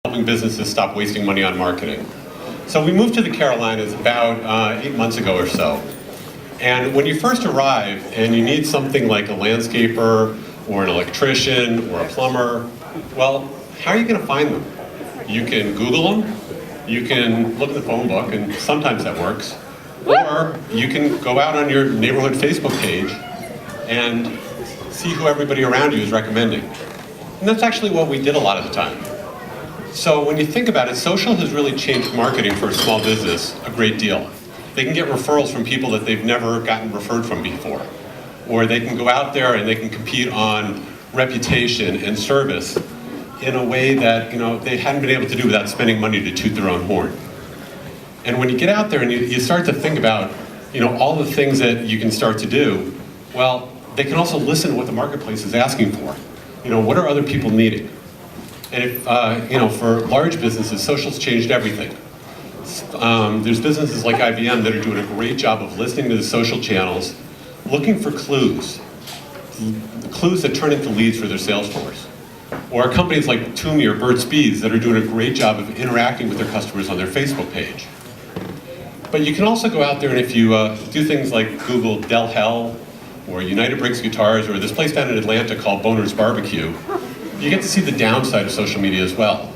helping businesses stop wasting money on marketing. So we moved to the Carolinas about 8 months ago or so. And when you first arrive and you need something like a landscaper or an electrician or a plumber, well, how are you going to find them? You can Google them, you can look at the phone book, and sometimes that works. Or you can go out on your neighborhood Facebook page and see who everybody around you is recommending. And that's actually what we did a lot of the time. So when you think about it, social has really changed marketing for a small business a great deal. They can get referrals from people that they've never gotten referred from before. Or they can go out there and they can compete on reputation and service in a way that they hadn't been able to do without spending money to toot their own horn. And when you get out there and you start to think about all the things that you can start to do, well, they can also listen to what the marketplace is asking for. What are other people needing? And if, for large businesses, social's changed everything. There's businesses like IBM that are doing a great job of listening to the social channels, looking for clues that turn into leads for their sales force. Or companies like Toomey or Burt's Bees that are doing a great job of interacting with their customers on their Facebook page. But you can also go out there and if you do things like Google Del Hell or United Bricks Guitars or this place down in Atlanta called Boner's Barbecue, you get to see the downside of social media as well.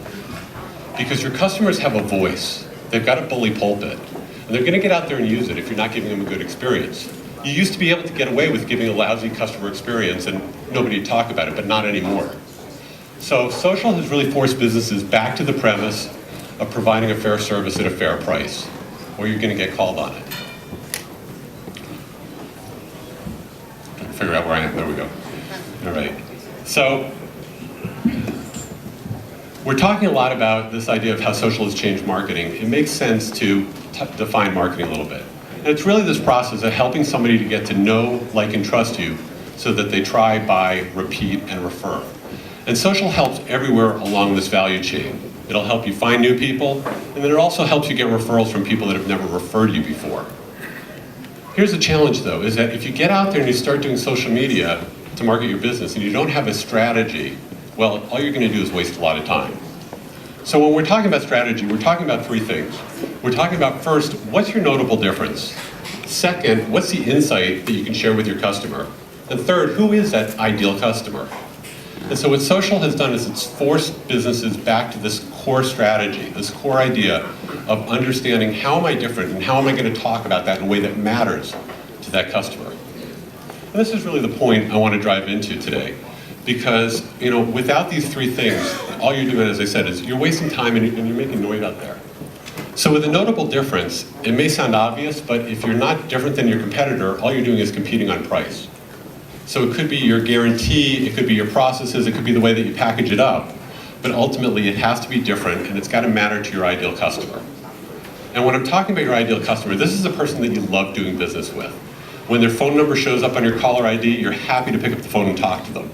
Because your customers have a voice. They've got a bully pulpit. And they're going to get out there and use it if you're not giving them a good experience. You used to be able to get away with giving a lousy customer experience and nobody would talk about it, but not anymore. So social has really forced businesses back to the premise of providing a fair service at a fair price, or you're going to get called on it. Trying to figure out where I am. There we go. All right. So we're talking a lot about this idea of how social has changed marketing. It makes sense to define marketing a little bit. And it's really this process of helping somebody to get to know, like, and trust you so that they try, buy, repeat, and refer. And social helps everywhere along this value chain. It'll help you find new people, and then it also helps you get referrals from people that have never referred you before. Here's the challenge, though, is that if you get out there and you start doing social media to market your business and you don't have a strategy, well, all you're going to do is waste a lot of time. So when we're talking about strategy, we're talking about three things. We're talking about, first, what's your notable difference? Second, what's the insight that you can share with your customer? And third, who is that ideal customer? And so what social has done is it's forced businesses back to this core strategy, this core idea of understanding how am I different and how am I going to talk about that in a way that matters to that customer. And this is really the point I want to drive into today. Because without these three things, all you're doing, as I said, is you're wasting time and you're making noise out there. So with a notable difference, it may sound obvious, but if you're not different than your competitor, all you're doing is competing on price. So it could be your guarantee, it could be your processes, it could be the way that you package it up. But ultimately, it has to be different and it's got to matter to your ideal customer. And when I'm talking about your ideal customer, this is a person that you love doing business with. When their phone number shows up on your caller ID, you're happy to pick up the phone and talk to them.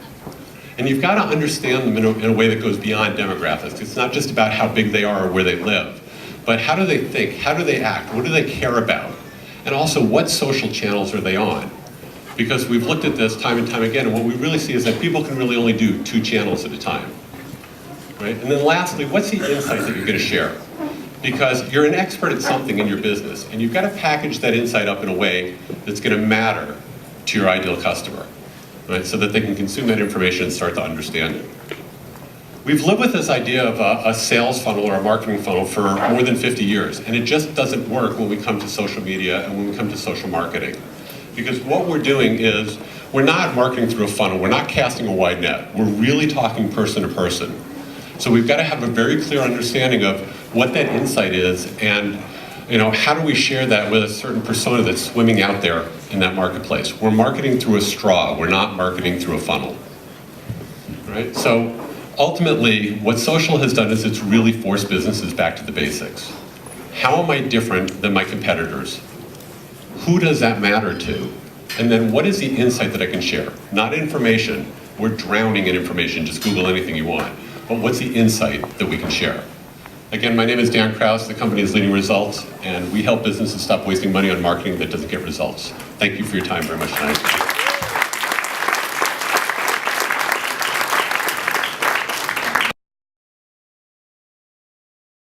And you've got to understand them in a way that goes beyond demographics. It's not just about how big they are or where they live, but how do they think, how do they act, what do they care about? And also, what social channels are they on? Because we've looked at this time and time again, and what we really see is that people can really only do 2 channels at a time. Right? And then lastly, what's the insight that you're going to share? Because you're an expert at something in your business, and you've got to package that insight up in a way that's going to matter to your ideal customer. Right, so that they can consume that information and start to understand it. We've lived with this idea of a sales funnel or a marketing funnel for more than 50 years, and it just doesn't work when we come to social media and when we come to social marketing. Because what we're doing is, we're not marketing through a funnel, we're not casting a wide net, we're really talking person to person. So we've got to have a very clear understanding of what that insight is and how do we share that with a certain persona that's swimming out there in that marketplace. We're marketing through a straw, we're not marketing through a funnel. Right? So ultimately, what social has done is it's really forced businesses back to the basics. How am I different than my competitors? Who does that matter to? And then what is the insight that I can share? Not information, we're drowning in information, just Google anything you want. But what's the insight that we can share? Again, my name is Dan Kraus, the company is Leading Results, and we help businesses stop wasting money on marketing that doesn't get results. Thank you for your time very much tonight.